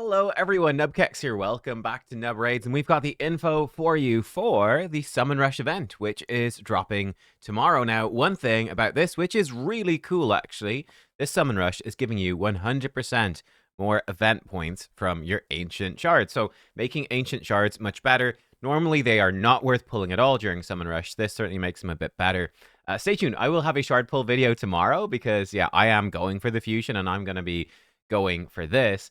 Hello everyone, nubkeks here. Welcome back to Nub Raids, and we've got the info for you for the Summon Rush event, which is dropping tomorrow. Now, one thing about this, which is really cool actually, this Summon Rush is giving you 100% more event points from your Ancient Shards. So, making Ancient Shards much better. Normally, they are not worth pulling at all during Summon Rush. This certainly makes them a bit better. Stay tuned. I will have a shard pull video tomorrow because, yeah, I am going for the fusion and I'm going to be going for this.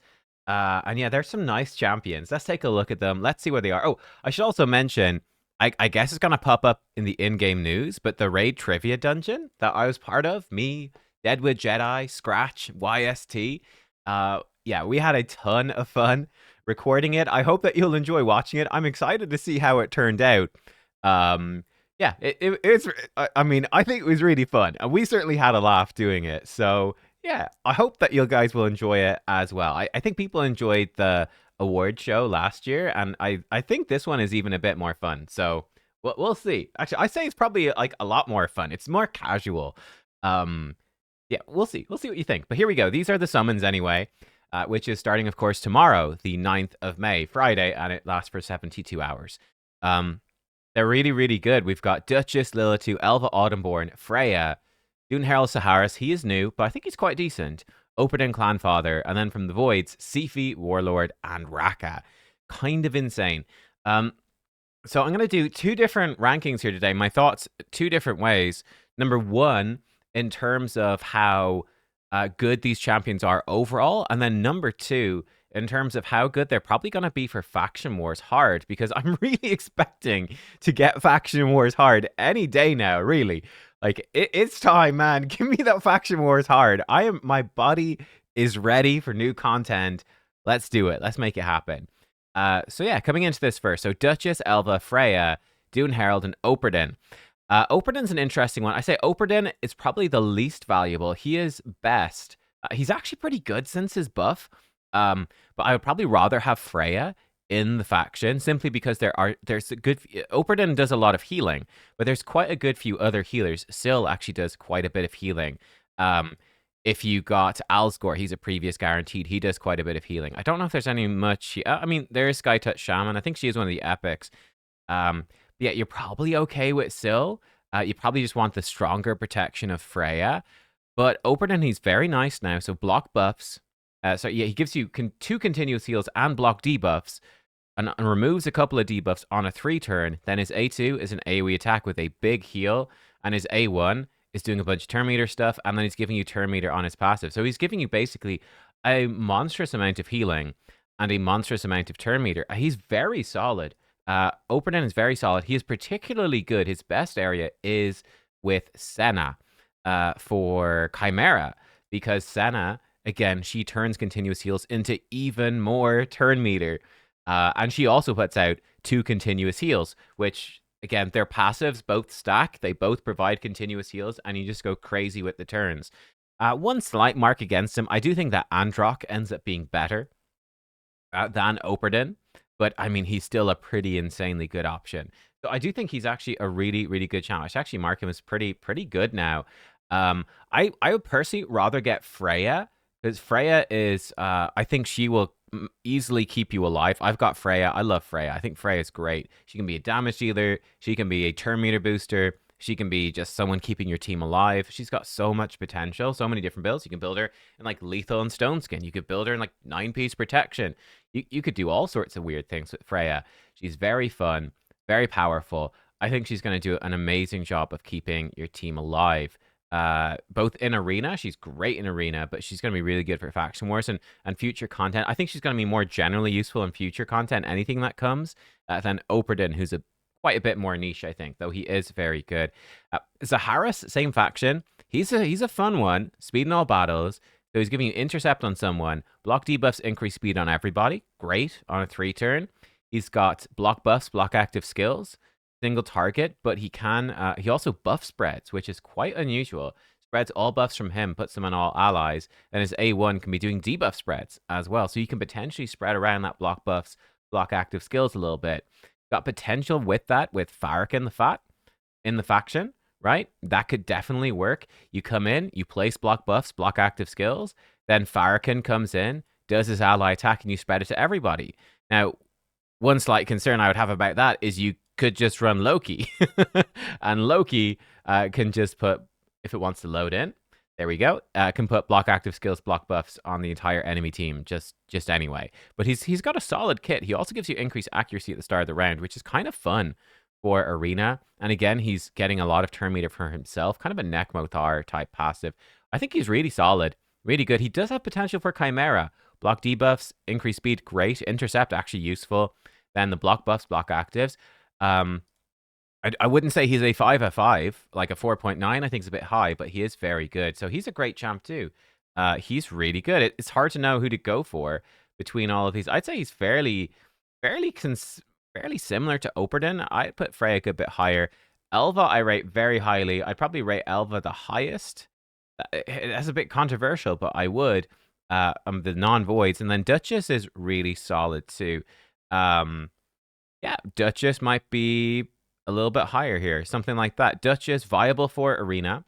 And yeah, there's some nice champions. Let's take a look at them. Let's see where they are. Oh, I should also mention, I guess it's going to pop up in the in-game news, but the raid trivia dungeon that I was part of, me, Deadwood Jedi, Scratch, YST, yeah, we had a ton of fun recording it. I hope that you'll enjoy watching it. I'm excited to see how it turned out. Yeah, it's, I mean, I think it was really fun. And we certainly had a laugh doing it. So yeah, I hope that you guys will enjoy it as well. I think people enjoyed the award show last year, and I think this one is even a bit more fun. So we'll see. Actually, I say it's probably like a lot more fun. It's more casual. Yeah, we'll see. We'll see what you think. But here we go. These are the summons anyway, which is starting, of course, tomorrow, the 9th of May, Friday, and it lasts for 72 hours. They're really, really good. We've got Duchess, Lilitu, Elva Autumnborn, Freya, Dunehairl Saharis, he is new, but I think he's quite decent. Operdin Clanfather, and then from the Voids, Sifi, Warlord, and Raka. Kind of insane. So I'm going to do two different rankings here today. My thoughts, two different ways. Number one, in terms of how good these champions are overall, and then number two, in terms of how good they're probably going to be for Faction Wars Hard, because I'm really expecting to get Faction Wars Hard any day now, really. Like, it's time, man. Give me that Faction Wars Hard. My body is ready for new content. Let's do it. Let's make it happen. So yeah, coming into this first. So Duchess, Elva, Freya, Dunehairl, and Operdin. Operdin's an interesting one. I say Operdin is probably the least valuable. He is best. He's actually pretty good since his buff. But I would probably rather have Freya in the faction simply because there's a good Operdin does a lot of healing, but there's quite a good few other healers. Syl actually does quite a bit of healing. If you got Alsgor, he's a previous guaranteed. He does quite a bit of healing. I don't know if there's any much. I mean, there's Skytouch Shaman. I think she is one of the epics. Yeah, you're probably okay with Syl. You probably just want the stronger protection of Freya. But Operdin, he's very nice now. So block buffs. So yeah, he gives you two continuous heals and block debuffs, and removes a couple of debuffs on a 3-turn. Then his A2 is an AoE attack with a big heal, and his A1 is doing a bunch of turn meter stuff, and then he's giving you turn meter on his passive. So he's giving you basically a monstrous amount of healing and a monstrous amount of turn meter. He's very solid. Operdin is very solid. He is particularly good. His best area is with Senna for Chimera, because Senna, again, she turns continuous heals into even more turn meter. And she also puts out 2 continuous heals, which, again, their passives both stack. They both provide continuous heals, and you just go crazy with the turns. One slight mark against him, I do think that Androck ends up being better than Operdin. But, I mean, he's still a pretty insanely good option. So I do think he's actually a really, really good champ. I should actually mark him as pretty good now. I would personally rather get Freya, because Freya is, I think she will easily keep you alive. I've got Freya. I love Freya. I think Freya is great. She can be a damage dealer. She can be a turn meter booster. She can be just someone keeping your team alive. She's got so much potential, so many different builds. You can build her in like lethal and stone skin. You could build her in like 9-piece protection. You could do all sorts of weird things with Freya. She's very fun, very powerful. I think she's going to do an amazing job of keeping your team alive. Both in arena, she's great in arena, but she's going to be really good for faction wars and future content. I think she's going to be more generally useful in future content, anything that comes, than Operdin, who's quite a bit more niche, I think, though he is very good. Zaharis, same faction. He's a fun one. Speed in all battles. So he's giving you intercept on someone. Block debuffs increase speed on everybody. Great on a 3-turn. He's got block buffs, block active skills, single target, but he can he also buff spreads, which is quite unusual. Spreads all buffs from him, puts them on all allies, and his A1 can be doing debuff spreads as well. So you can potentially spread around that block buffs, block active skills a little bit. Got potential with that with Farrakhan in the faction, right? That could definitely work. You come in, you place block buffs, block active skills, then Farrakhan comes in, does his ally attack and you spread it to everybody. Now, one slight concern I would have about that is you could just run Loki. And Loki can just put, if it wants to load in, there we go, can put block active skills, block buffs on the entire enemy team just anyway. But he's got a solid kit. He also gives you increased accuracy at the start of the round, which is kind of fun for Arena. And again, he's getting a lot of turn meter for himself, kind of a Nekmothar type passive. I think he's really solid, really good. He does have potential for Chimera. Block debuffs, increase speed, great. Intercept, actually useful. Then the block buffs, block actives. I wouldn't say he's a 5/5, like a 4.9. I think is a bit high, but he is very good. So he's a great champ too. He's really good. It's hard to know who to go for between all of these. I'd say he's fairly similar to Operdon. I'd put Freya a good bit higher. Elva I rate very highly. I'd probably rate Elva the highest. That's a bit controversial, but I would. The non-voids. And then Duchess is really solid too. Yeah, Duchess might be a little bit higher here. Something like that. Duchess, viable for Arena.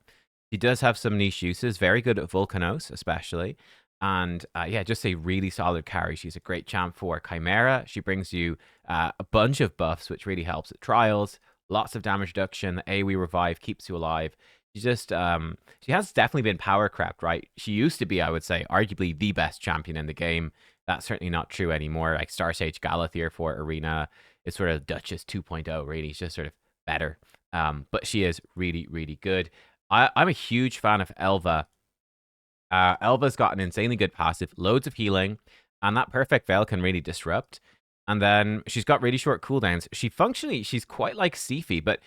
She does have some niche uses. Very good at Volcanos, especially. And yeah, just a really solid carry. She's a great champ for Chimera. She brings you a bunch of buffs, which really helps at trials. Lots of damage reduction. The AoE revive keeps you alive. She just, she has definitely been power crept, right? She used to be, I would say, arguably the best champion in the game. That's certainly not true anymore. Like Star Sage Galathier for Arena is sort of Duchess 2.0, really. She's just sort of better. But she is really, really good. I'm a huge fan of Elva. Elva's got an insanely good passive, loads of healing, and that perfect veil can really disrupt. And then she's got really short cooldowns. She's quite like Sifi, but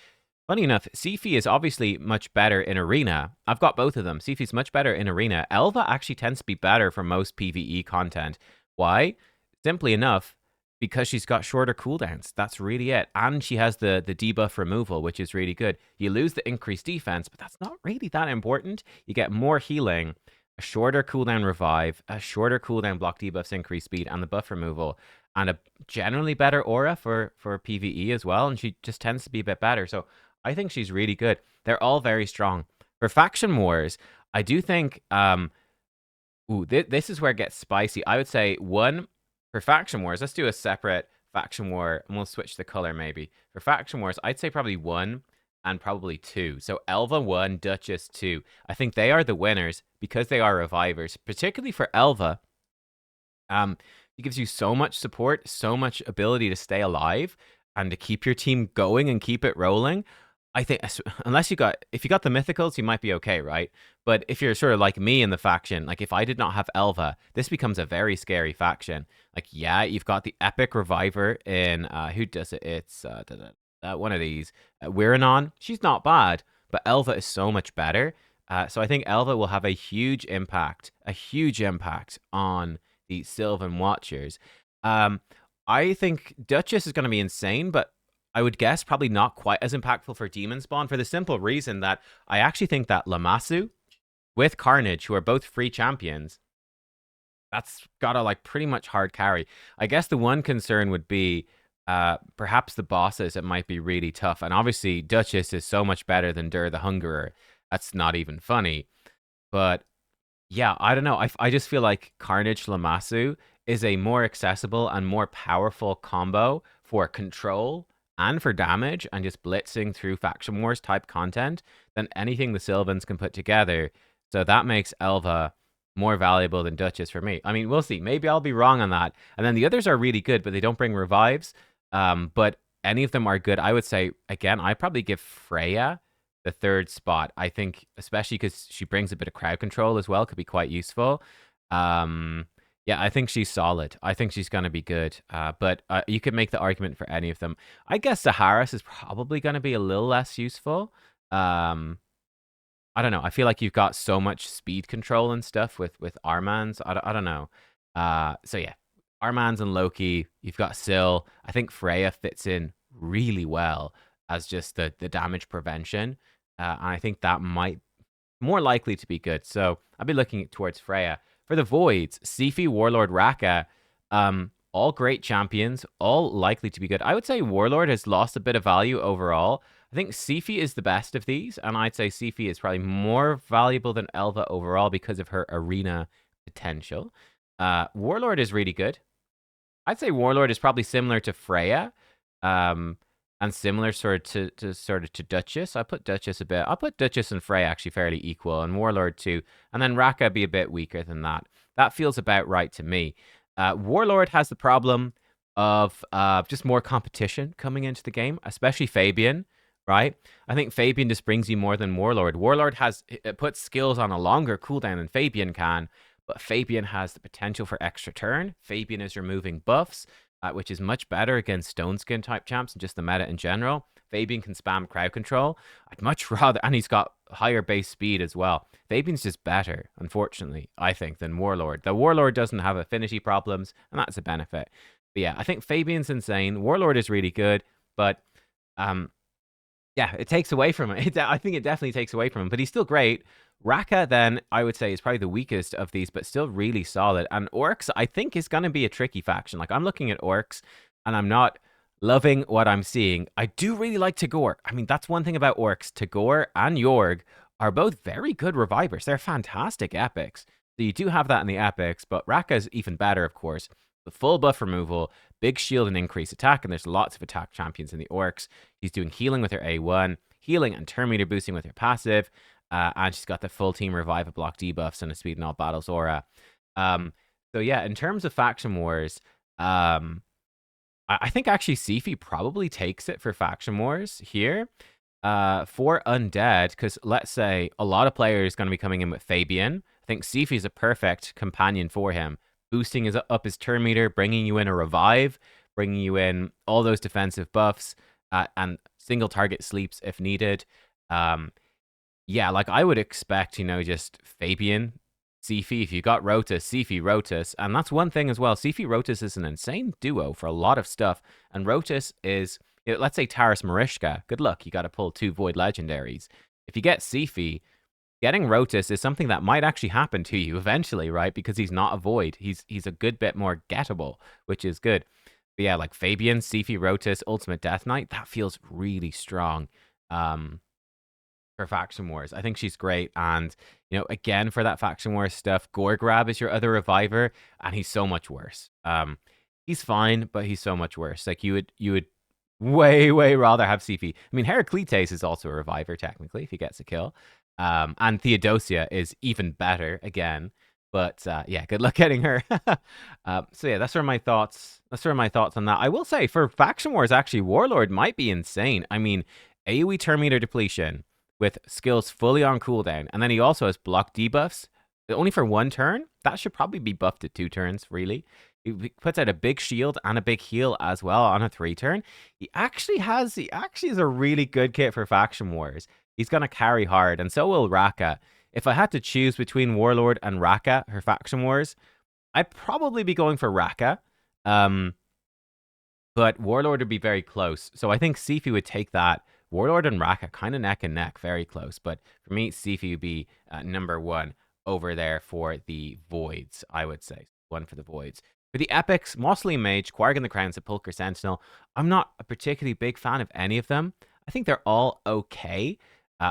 funny enough, Sifi is obviously much better in Arena. I've got both of them. Sifi's much better in Arena. Elva actually tends to be better for most PvE content. Why? Simply enough, because she's got shorter cooldowns. That's really it. And she has the debuff removal, which is really good. You lose the increased defense, but that's not really that important. You get more healing, a shorter cooldown revive, a shorter cooldown block debuffs, increase speed, and the buff removal, and a generally better aura for PvE as well. And she just tends to be a bit better. So I think she's really good. They're all very strong. For Faction Wars, I do think, this is where it gets spicy. I would say one, for Faction Wars, let's do a separate Faction War, and we'll switch the color maybe. For Faction Wars, I'd say probably 1 and probably 2. So Elva 1, Duchess 2. I think they are the winners because they are revivers, particularly for Elva. It gives you so much support, so much ability to stay alive and to keep your team going and keep it rolling. I think if you got the mythicals, you might be okay, right? But if you're sort of like me in the faction, like if I did not have Elva, this becomes a very scary faction. Like, yeah, you've got the epic reviver in who does it? It's one of these. Wiranon. She's not bad, but Elva is so much better. So I think Elva will have a huge impact on the Sylvan Watchers. I think Duchess is going to be insane, but I would guess probably not quite as impactful for Demon Spawn for the simple reason that I actually think that Lammasu with Carnage, who are both free champions, that's got a like pretty much hard carry. I guess the one concern would be perhaps the bosses. It might be really tough. And obviously Duchess is so much better than Dur the Hungerer. That's not even funny. But yeah, I don't know. I just feel like Carnage Lammasu is a more accessible and more powerful combo for control and for damage and just blitzing through Faction Wars type content than anything the Sylvans can put together. So that makes Elva more valuable than Duchess for me. I mean, we'll see. Maybe I'll be wrong on that. And then the others are really good, but they don't bring revives. But any of them are good. I would say, again, I'd probably give Freya the third spot. I think, especially because she brings a bit of crowd control as well, could be quite useful. Yeah, I think she's solid. I think she's going to be good. But you could make the argument for any of them. I guess Zaharis is probably going to be a little less useful. I don't know. I feel like you've got so much speed control and stuff with Armans. I don't know. So yeah, Armans and Loki. You've got Syl. I think Freya fits in really well as just the damage prevention. And I think that might more likely to be good. So I'll be looking towards Freya. For the Voids, Sifi, Warlord, Raka, all great champions, all likely to be good. I would say Warlord has lost a bit of value overall. I think Sifi is the best of these, and I'd say Sifi is probably more valuable than Elva overall because of her arena potential. Warlord is really good. I'd say Warlord is probably similar to Freya, and similar to Duchess. I put Duchess a bit. I'll put Duchess and Freya actually fairly equal, and Warlord too. And then Raka be a bit weaker than that. That feels about right to me. Warlord has the problem of just more competition coming into the game, especially Fabian. Right? I think Fabian just brings you more than Warlord. Warlord it puts skills on a longer cooldown than Fabian can, but Fabian has the potential for extra turn. Fabian is removing buffs, which is much better against Stone Skin type champs and just the meta in general. Fabian can spam crowd control. I'd much rather, and he's got higher base speed as well. Fabian's just better, unfortunately, I think, than Warlord. The Warlord doesn't have affinity problems, and that's a benefit. But yeah, I think Fabian's insane. Warlord is really good, but yeah, it takes away from it. I think it definitely takes away from him, but he's still great. Raka, then, I would say, is probably the weakest of these, but still really solid. And Orcs, I think, is going to be a tricky faction. Like, I'm looking at Orcs, and I'm not loving what I'm seeing. I do really like Tagore. I mean, that's one thing about Orcs. Tagore and Jorg are both very good revivers. They're fantastic epics. So you do have that in the epics, but Raka is even better, of course. The full buff removal, big shield and increased attack, and there's lots of attack champions in the Orcs. She's doing healing with her A1, healing and turn meter boosting with her passive, and she's got the full team revive of block debuffs and a speed in all battles aura. So yeah, in terms of faction wars, I think actually Sifi probably takes it for faction wars here. For undead, because let's say a lot of players going to be coming in with Fabian. I think Sifi is a perfect companion for him. Boosting up his turn meter, bringing you in a revive, bringing you in all those defensive buffs, and single target sleeps if needed. Yeah, like I would expect, just Fabian, Sifi. If you got Rotus, Sifi, Rotus. And that's one thing as well. Sifi, Rotus is an insane duo for a lot of stuff. And Rotus is, let's say Taras Marishka. Good luck. You got to pull 2 Void Legendaries. If you get Sifi, getting Rotus is something that might actually happen to you eventually, right? Because he's not a Void. He's a good bit more gettable, which is good. But yeah, like Fabian, Sifi, Rotus, Ultimate Death Knight, that feels really strong for Faction Wars. I think she's great. And, again, for that Faction Wars stuff, Gorgrab is your other reviver, and he's so much worse. He's fine, but he's so much worse. Like, you would way, way rather have Sifi. I mean, Heraclites is also a reviver, technically, if he gets a kill. And Theodosia is even better again, but yeah, good luck getting her. So yeah, that's sort of my thoughts. That's sort of my thoughts on that. I will say for Faction Wars, actually, Warlord might be insane. I mean, AoE turn meter depletion with skills fully on cooldown, and then he also has block debuffs only for 1 turn. That should probably be buffed to 2 turns, really. He puts out a big shield and a big heal as well on a 3 turn. He actually is a really good kit for Faction Wars. He's going to carry hard, and so will Raka. If I had to choose between Warlord and Raka, her Faction Wars, I'd probably be going for Raka. But Warlord would be very close. So I think Sifi would take that. Warlord and Raka kind of neck and neck, very close. But for me, Sifi would be number 1 over there for the Voids, I would say. 1 for the Voids. For the Epics, Mausoleum Mage, Quargan the Crown, Sepulchre Sentinel, I'm not a particularly big fan of any of them. I think they're all okay.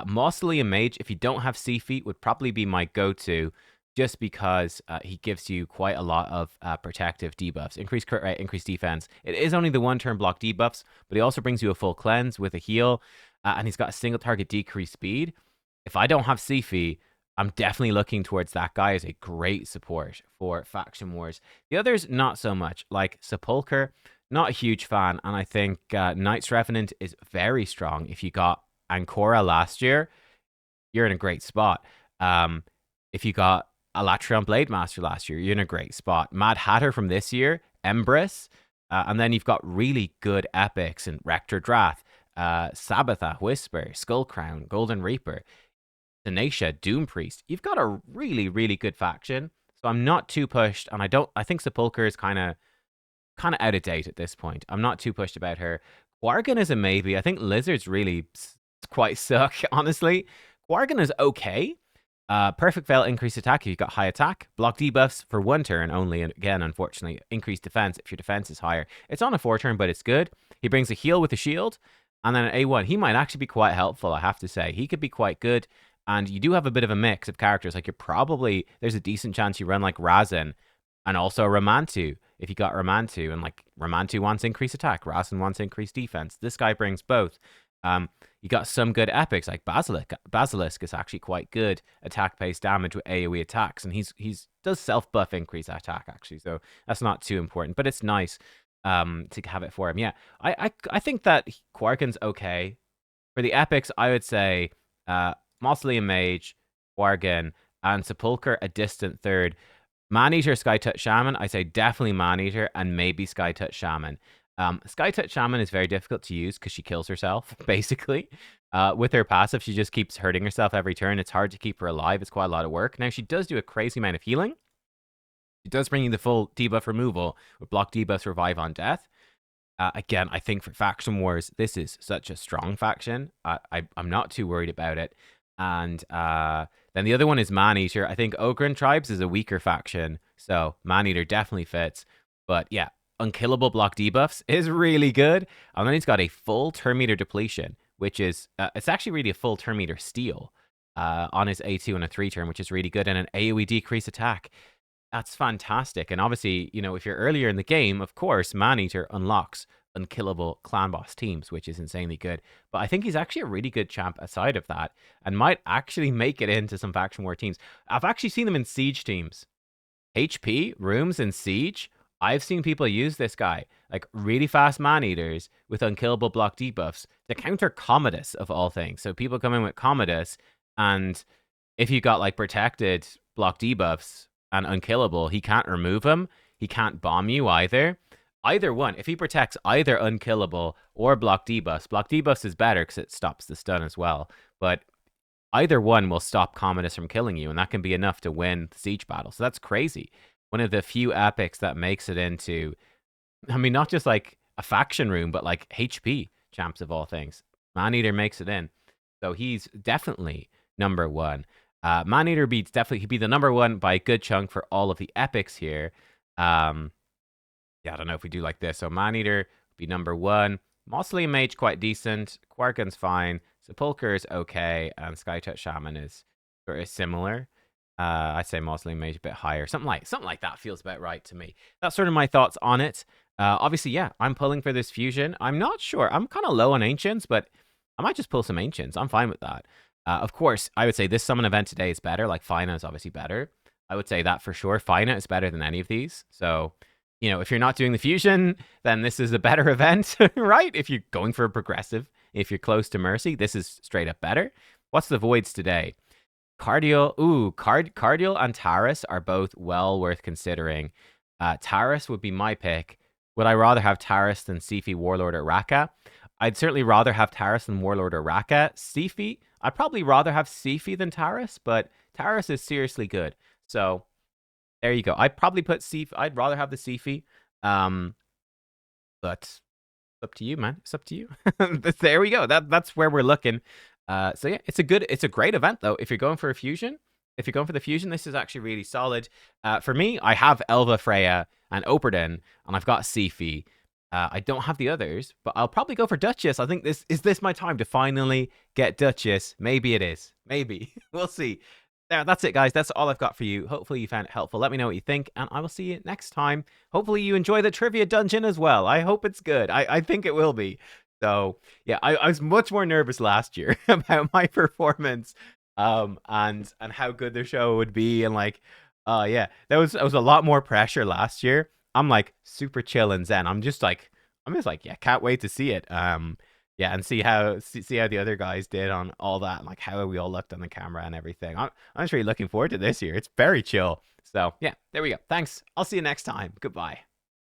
Mausoleum Mage, if you don't have Sifi, would probably be my go-to, just because he gives you quite a lot of protective debuffs. Increased crit rate, increased defense. It is only the 1-turn block debuffs, but he also brings you a full cleanse with a heal, and he's got a single target decreased speed. If I don't have Sifi, I'm definitely looking towards that guy as a great support for Faction Wars. The others, not so much. Like Sepulchre, not a huge fan, and I think Knight's Revenant is very strong. If you got Ancora last year, you're in a great spot. If you got Alatreon Blade Master last year, you're in a great spot. Mad Hatter from this year, Empress, and then you've got really good epics in Rector Drath, Sabbatha, Whisper, Skullcrown, Golden Reaper, Tenacia, Doom Priest. You've got a really, really good faction. So I'm not too pushed, and I think Sepulchre is kind of out of date at this point. I'm not too pushed about her. Quargan is a maybe. I think Lizards really quite suck, honestly. Quargan is okay. Perfect Veil, increased attack if you've got high attack. Block debuffs for 1 turn only, and again, unfortunately, increased defense if your defense is higher. It's on a 4-turn, but it's good. He brings a heal with a shield, and then an A1. He might actually be quite helpful, I have to say. He could be quite good, and you do have a bit of a mix of characters. Like, there's a decent chance you run like Razin, And also Ramantu. If you got Ramantu, and like Ramantu wants increased attack, Rasen wants increased defense. This guy brings both. You got some good epics like Basilisk. Basilisk is actually quite good attack based damage with AoE attacks, and he's does self buff increase attack actually, so that's not too important, but it's nice to have it for him. Yeah, I think that Quarkin's okay for the epics. I would say Mausoleum Mage, Quarkin, and Sepulcher a distant third. Maneater, Skytouch Shaman, I say definitely Maneater and maybe Skytouch Shaman. Skytouch Shaman is very difficult to use because she kills herself, basically. With her passive, she just keeps hurting herself every turn. It's hard to keep her alive. It's quite a lot of work. Now, she does do a crazy amount of healing. She does bring you the full debuff removal with block debuffs, revive on death. Again, I think for Faction Wars, this is such a strong faction. I'm not too worried about it. And then the other one is Maneater. I think Ogren Tribes is a weaker faction, so Maneater definitely fits. But yeah, Unkillable block debuffs is really good. And then he's got a full turn meter depletion, which is, it's actually really a full turn meter steal on his A2 and a 3 turn, which is really good. And an AoE decrease attack. That's fantastic. And obviously, you know, if you're earlier in the game, of course, Maneater unlocks unkillable clan boss teams, which is insanely good. But I think he's actually a really good champ aside of that and might actually make it into some faction war teams. I've actually seen them in siege teams. HP, rooms, and siege. I've seen people use this guy, like really fast man-eaters with unkillable block debuffs to counter Commodus of all things. So people come in with Commodus, and if you got like protected block debuffs and unkillable, he can't remove them. He can't bomb you either. Either one, if he protects either unkillable or block debuffs is better because it stops the stun as well. But either one will stop Commodus from killing you, and that can be enough to win the siege battle. So that's crazy. One of the few epics that makes it into, I mean, not just like a faction room, but like HP champs of all things. Maneater makes it in. So he's definitely number one. Maneater beats definitely, he'd be the number one by a good chunk for all of the epics here. Yeah, I don't know if we do like this. So Maneater would be number one. Mausoleum Mage quite decent. Quarkin's fine. Sepulcher is okay. And Skytouch Shaman is sort of similar. I'd say Mausoleum Mage a bit higher. Something like that feels about right to me. That's sort of my thoughts on it. Obviously, yeah, I'm pulling for this fusion. I'm not sure. I'm kind of low on Ancients, but I might just pull some Ancients. I'm fine with that. Of course, I would say this summon event today is better. Like, Fina is obviously better. I would say that for sure. Fina is better than any of these. So, you know, if you're not doing the fusion, then this is a better event, right? If you're going for a progressive, if you're close to Mercy, this is straight up better. What's the voids today? Cardial and Taris are both well worth considering. Taris would be my pick. Would I rather have Taris than Sifi, Warlord, or Raka? I'd certainly rather have Taris than Warlord or Raka. Sifi, I'd probably rather have Sifi than Taris, but Taris is seriously good. So there you go. I'd probably put Sifi. I'd rather have the Sifi. But it's up to you, man. It's up to you. There we go. That's where we're looking. So yeah, it's a great event though. If you're going for a fusion, if you're going for the fusion, this is actually really solid. For me, I have Elva, Freya, and Operden, and I've got Sifi. I don't have the others, but I'll probably go for Duchess. I think this my time to finally get Duchess. Maybe it is. Maybe. We'll see. There, that's it, guys. That's all I've got for you. Hopefully you found it helpful. Let me know what you think, and I will see you next time. Hopefully you enjoy the trivia dungeon as well. I hope it's good. I think it will be. So yeah, I was much more nervous last year about my performance, and how good the show would be, and like, yeah, that was a lot more pressure last year. I'm like super chill and zen. I'm just like, yeah, can't wait to see it. Yeah, and see how the other guys did on all that, and like how we all looked on the camera and everything. I'm just really looking forward to this year. It's very chill. So yeah, there we go. Thanks. I'll see you next time. Goodbye.